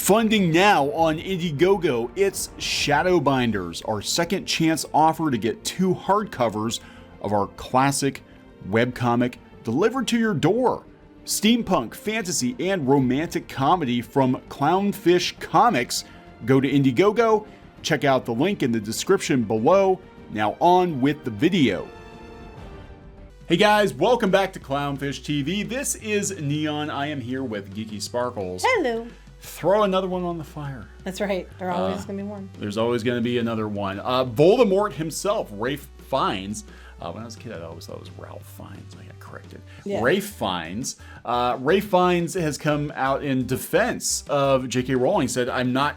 Funding now on Indiegogo, it's Shadowbinders, our second chance offer to get 2 hardcovers of our classic webcomic delivered to your door. Steampunk, fantasy, and romantic comedy from Clownfish Comics. Go to Indiegogo, check out the link in the description below. Now on with the video. Hey guys, welcome back to Clownfish TV. This is Kneon. I am here with Geeky Sparkles. Hello. Throw another one on the fire. That's right. There's always going to be one. There's always going to be another one. Voldemort himself, Ralph Fiennes. When I was a kid, I always thought it was Ralph Fiennes. I got corrected. Yeah. Ralph Fiennes. Ralph Fiennes has come out in defense of J.K. Rowling. Said, I'm not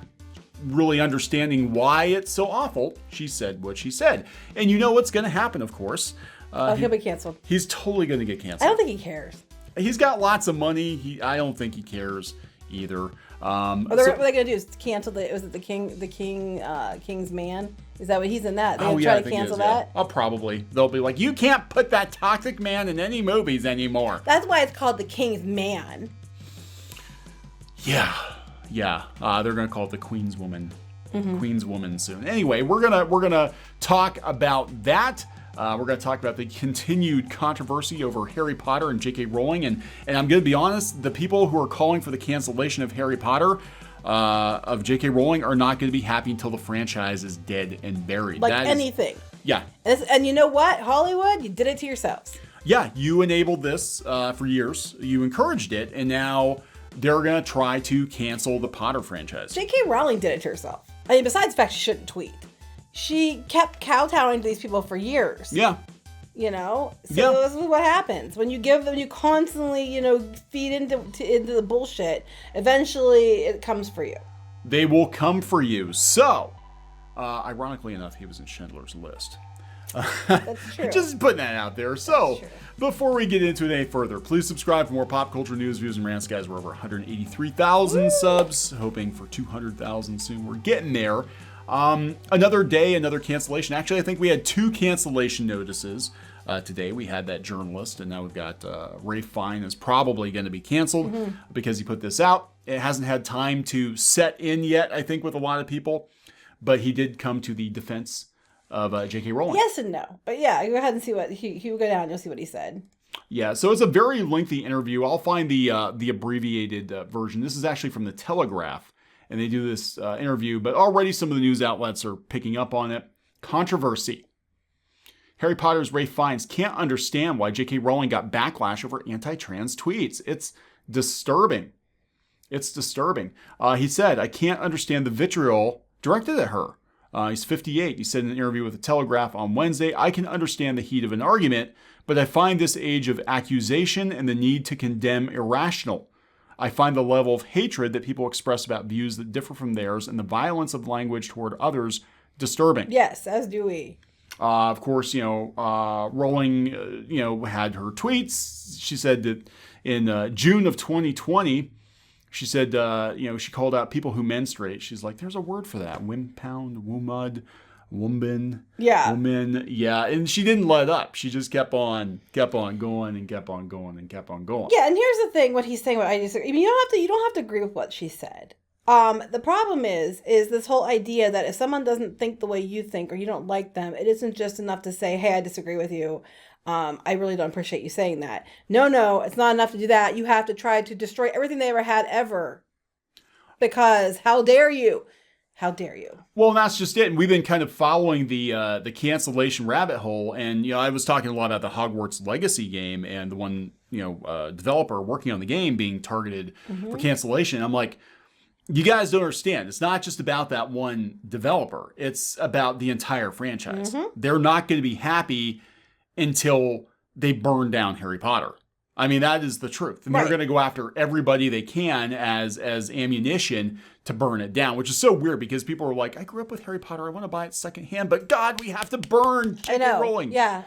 really understanding why it's so awful. She said what she said. And you know what's going to happen, of course. He'll be canceled. He's totally going to get canceled. I don't think he cares. He's got lots of money. I don't think he cares either. What they're going to do is cancel the King's Man? Is that what he's in that? They're try to cancel that? Oh, probably. They'll be like, you can't put that toxic man in any movies anymore. That's why it's called the King's Man. Yeah. They're going to call it the Queen's Woman. Queen's Woman soon. Anyway, we're gonna talk about that. We're going to talk about the continued controversy over Harry Potter and J.K. Rowling. And I'm going to be honest, the people who are calling for the cancellation of Harry Potter, of J.K. Rowling, are not going to be happy until the franchise is dead and buried. Like anything. Yeah. And you know what? Hollywood, you did it to yourselves. Yeah, you enabled this for years. You encouraged it. And now they're going to try to cancel the Potter franchise. J.K. Rowling did it to herself. I mean, besides the fact she shouldn't tweet. She kept kowtowing to these people for years. Yeah. You know? So this is what happens. When you give them, you constantly, feed into the bullshit, eventually it comes for you. They will come for you. So, ironically enough, he was in Schindler's List. That's true. Just putting that out there. So, before we get into it any further, please subscribe for more pop culture news, views, and rants. Guys, we're over 183,000 subs. Hoping for 200,000 soon. We're getting there. Another day, another cancellation. Actually, I think we had 2 cancellation notices today. We had that journalist, and now we've got Ralph Fiennes is probably going to be canceled because he put this out. It hasn't had time to set in yet, I think, with a lot of people, but he did come to the defense of J.K. Rowling. Yes and no, but yeah, go ahead and see what he will go down. You'll see what he said. Yeah, so it's a very lengthy interview. I'll find the abbreviated version. This is actually from the Telegraph. And they do this interview, but already some of the news outlets are picking up on it. Controversy. Harry Potter's Ralph Fiennes can't understand why J.K. Rowling got backlash over anti-trans tweets. It's disturbing. It's disturbing. He said, I can't understand the vitriol directed at her. He's 58. He said in an interview with the Telegraph on Wednesday, I can understand the heat of an argument, but I find this age of accusation and the need to condemn irrational. I find the level of hatred that people express about views that differ from theirs and the violence of language toward others disturbing. Yes, as do we. Of course, Rowling, had her tweets. She said that in June of 2020, she said, she called out people who menstruate. She's like, there's a word for that. Wimpound, womud, woman. Yeah. Woman. Yeah. And she didn't let up. She just kept on going and kept on going and kept on going. Yeah. And here's the thing, what he's saying, what I disagree. I mean, you don't have to agree with what she said. The problem is this whole idea that if someone doesn't think the way you think or you don't like them, it isn't just enough to say, hey, I disagree with you. I really don't appreciate you saying that. No, it's not enough to do that. You have to try to destroy everything they ever had ever. Because how dare you? How dare you? Well, and that's just it. And we've been kind of following the cancellation rabbit hole. And, I was talking a lot about the Hogwarts Legacy game and the one, developer working on the game being targeted for cancellation. I'm like, you guys don't understand. It's not just about that one developer. It's about the entire franchise. They're not going to be happy until they burn down Harry Potter. I mean, that is the truth. And they're going to go after everybody they can as ammunition to burn it down, which is so weird because people are like, I grew up with Harry Potter. I want to buy it secondhand, but God, we have to burn J.K. Rowling. Yeah,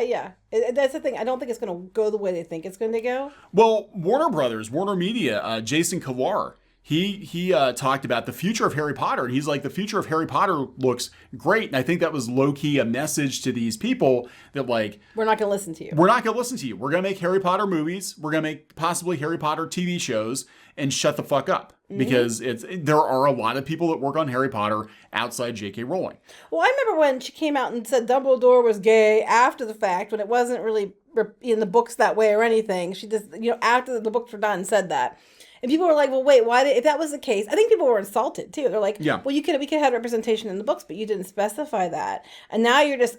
yeah. That's the thing. I don't think it's going to go the way they think it's going to go. Well, Warner Media, Jason Kilar, he talked about the future of Harry Potter. And he's like, the future of Harry Potter looks great. And I think that was low-key a message to these people that, like, we're not going to listen to you. We're not going to listen to you. We're going to make Harry Potter movies. We're going to make possibly Harry Potter TV shows and shut the fuck up. because there are a lot of people that work on Harry Potter outside J.K. Rowling. Well, I remember when she came out and said Dumbledore was gay after the fact, when it wasn't really in the books that way or anything. She just, after the books were done, said that. And people were like, well, wait, if that was the case, I think people were insulted too. They're like, well, we could have had representation in the books, but you didn't specify that. And now you're just,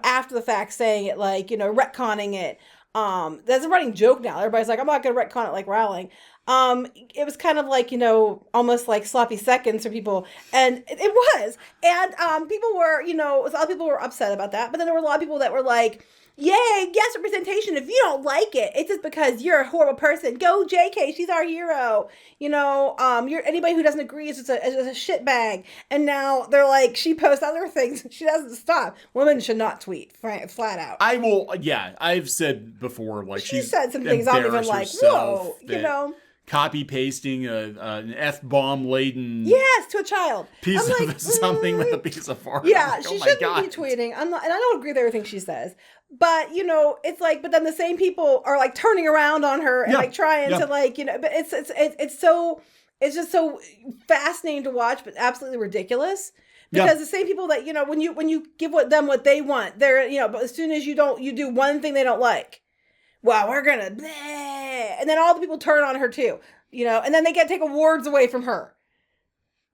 after the fact saying it, like, retconning it. There's a running joke now. Everybody's like, I'm not going to retcon it like Rowling. It was kind of like, almost like sloppy seconds for people. And it was. And people were, a lot of people were upset about that. But then there were a lot of people that were like, yay, yes, representation. If you don't like it, it's just because you're a horrible person. Go JK, she's our hero. You're anybody who doesn't agree is just a shitbag. And now they're like, she posts other things. She doesn't stop. Women should not tweet, flat out. I've said before, like she said some things I'm even like, whoa, copy pasting an F-bomb laden to a child piece of something with a piece of art. Yeah, she shouldn't be tweeting. And I don't agree with everything she says. But, it's like, but then the same people are like turning around on her and like trying to like, but it's just so fascinating to watch, but absolutely ridiculous. Because the same people that, when you give them what they want, they're, but as soon as you do one thing they don't like, well, we're going to, and then all the people turn on her too, and then they take awards away from her.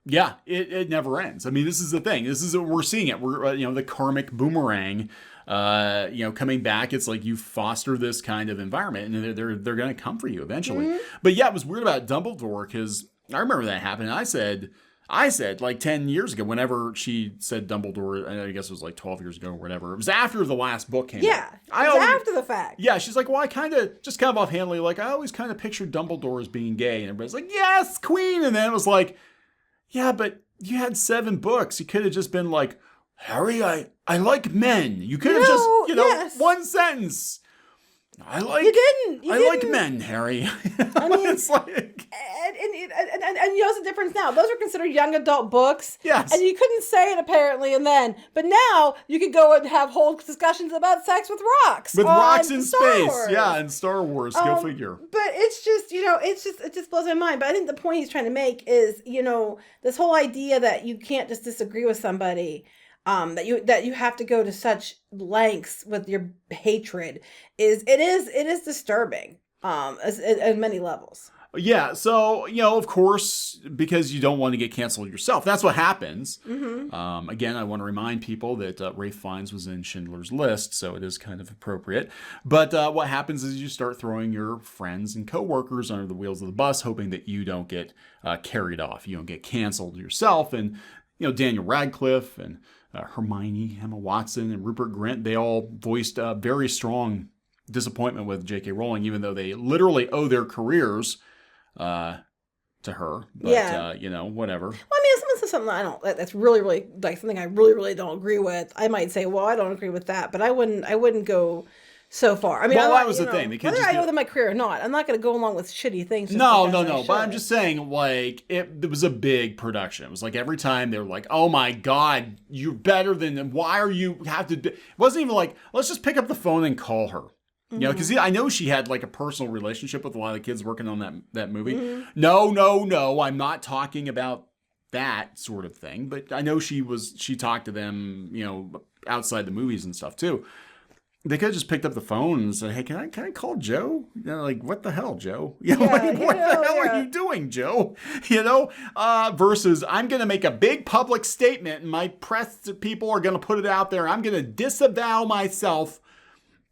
Yeah, it never ends. I mean, this is the thing. This is we're seeing it. We're the karmic boomerang, coming back. It's like you foster this kind of environment, and they're going to come for you eventually. Mm-hmm. But yeah, it was weird about Dumbledore because I remember that happened. And I said like 10 years ago, whenever she said Dumbledore, I guess it was like 12 years ago or whatever. It was after the last book came out. Yeah, after the fact. Yeah, she's like, well, I kind of offhandedly, like, I always kind of pictured Dumbledore as being gay. And everybody's like, yes, queen. And then it was like, yeah, but you had 7 books. You could have just been like, Harry, I like men. You could have just, one sentence. I like men, Harry. I mean, it's like, and you know the difference now. Those are considered young adult books. Yes. And you couldn't say it apparently, but now you could go and have whole discussions about sex with rocks. With rocks in space. Yeah, in Star Wars. Go figure. But it's just, it just blows my mind. But I think the point he's trying to make is, this whole idea that you can't just disagree with somebody. That you have to go to such lengths with your hatred is disturbing at many levels. Yeah, so of course, because you don't want to get canceled yourself, that's what happens. Mm-hmm. Again, I want to remind people that Ralph Fiennes was in Schindler's List, so it is kind of appropriate. But what happens is you start throwing your friends and coworkers under the wheels of the bus, hoping that you don't get carried off, you don't get canceled yourself, and Daniel Radcliffe and Hermione, Emma Watson, and Rupert Grint, they all voiced very strong disappointment with J.K. Rowling, even though they literally owe their careers to her. But, whatever. Well, I mean, if someone says something that's really, really, like something I really, really don't agree with, I might say, well, I don't agree with that, but I wouldn't go so far. I mean, that was the thing. Whether I owe them my career or not, I'm not going to go along with shitty things. No. But I'm just saying, like, it was a big production. It was like every time they were like, "Oh my God, you're better than. Why are you have to?" It wasn't even like, let's just pick up the phone and call her. Because I know she had like a personal relationship with a lot of the kids working on that movie. Mm-hmm. No, I'm not talking about that sort of thing. But I know she talked to them, outside the movies and stuff too. They could have just picked up the phone and said, "Hey, can I call Joe?" Like, what the hell, Joe? What the hell are you doing, Joe? Versus I'm going to make a big public statement and my press people are going to put it out there. I'm going to disavow myself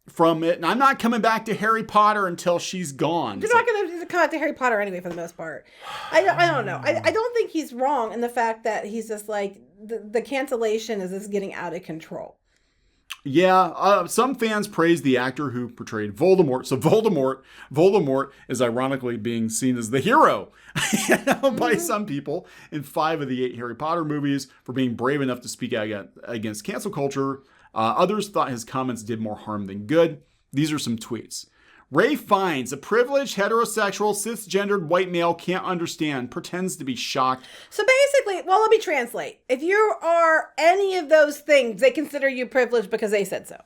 from it, and I'm not coming back to Harry Potter until she's gone. You're not going to come back to Harry Potter anyway, for the most part. I don't know. I don't think he's wrong in the fact that he's just like the cancellation is just getting out of control. Yeah, some fans praise the actor who portrayed Voldemort. So Voldemort is ironically being seen as the hero by some people in 5 of the 8 Harry Potter movies for being brave enough to speak out against cancel culture. Others thought his comments did more harm than good. These are some tweets. Ralph Fiennes, a privileged, heterosexual, cisgendered white male can't understand, pretends to be shocked. So basically, well, let me translate. If you are any of those things, they consider you privileged because they said so.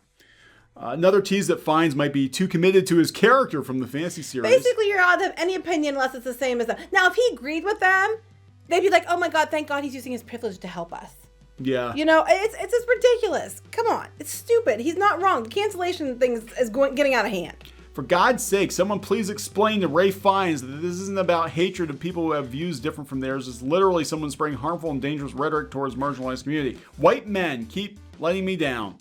Another tease that Fiennes might be too committed to his character from the fantasy series. Basically, you're allowed to have any opinion unless it's the same as them. Now, if he agreed with them, they'd be like, oh my God, thank God he's using his privilege to help us. Yeah. You know, it's just ridiculous. Come on. It's stupid. He's not wrong. The cancellation thing is getting out of hand. For God's sake, someone please explain to Ralph Fiennes that this isn't about hatred of people who have views different from theirs. It's literally someone spraying harmful and dangerous rhetoric towards marginalized community. White men keep letting me down.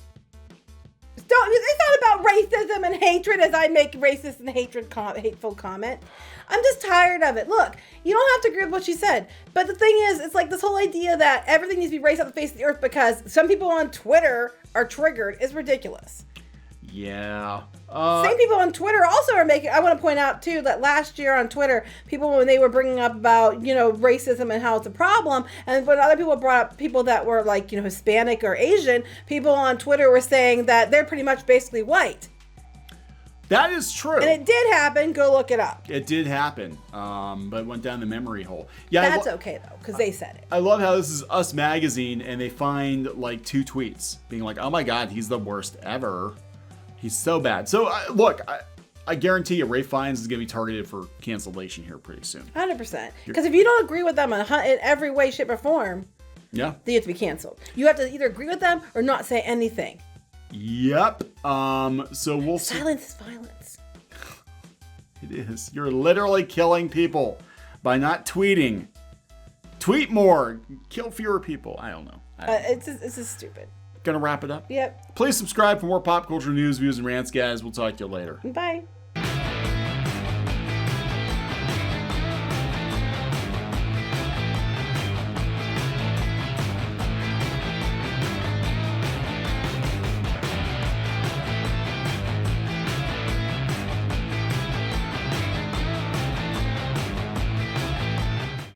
It's not about racism and hatred as I make racist and hateful comment. I'm just tired of it. Look, you don't have to agree with what she said. But the thing is, it's like this whole idea that everything needs to be raised off the face of the earth because some people on Twitter are triggered is ridiculous. Yeah. Same people on Twitter also are making, I want to point out too, that last year on Twitter, people, when they were bringing up about, racism and how it's a problem, and when other people brought up people that were like, Hispanic or Asian, people on Twitter were saying that they're pretty much basically white. That is true. And it did happen. Go look it up. It did happen, but it went down the memory hole. Yeah, that's okay though, because they said it. I love how this is Us Magazine, and they find like 2 tweets being like, "Oh my God, he's the worst ever. He's so bad." So look, I guarantee you, Ralph Fiennes is going to be targeted for cancellation here pretty soon. 100%. Because if you don't agree with them in every way, shape, or form, yeah, they have to be canceled. You have to either agree with them or not say anything. Yep. So we'll see. Silence is violence. It is. You're literally killing people by not tweeting. Tweet more. Kill fewer people. I don't know. It's just stupid. Gonna wrap it up? Yep. Please subscribe for more pop culture news, views, and rants, guys. We'll talk to you later. Bye.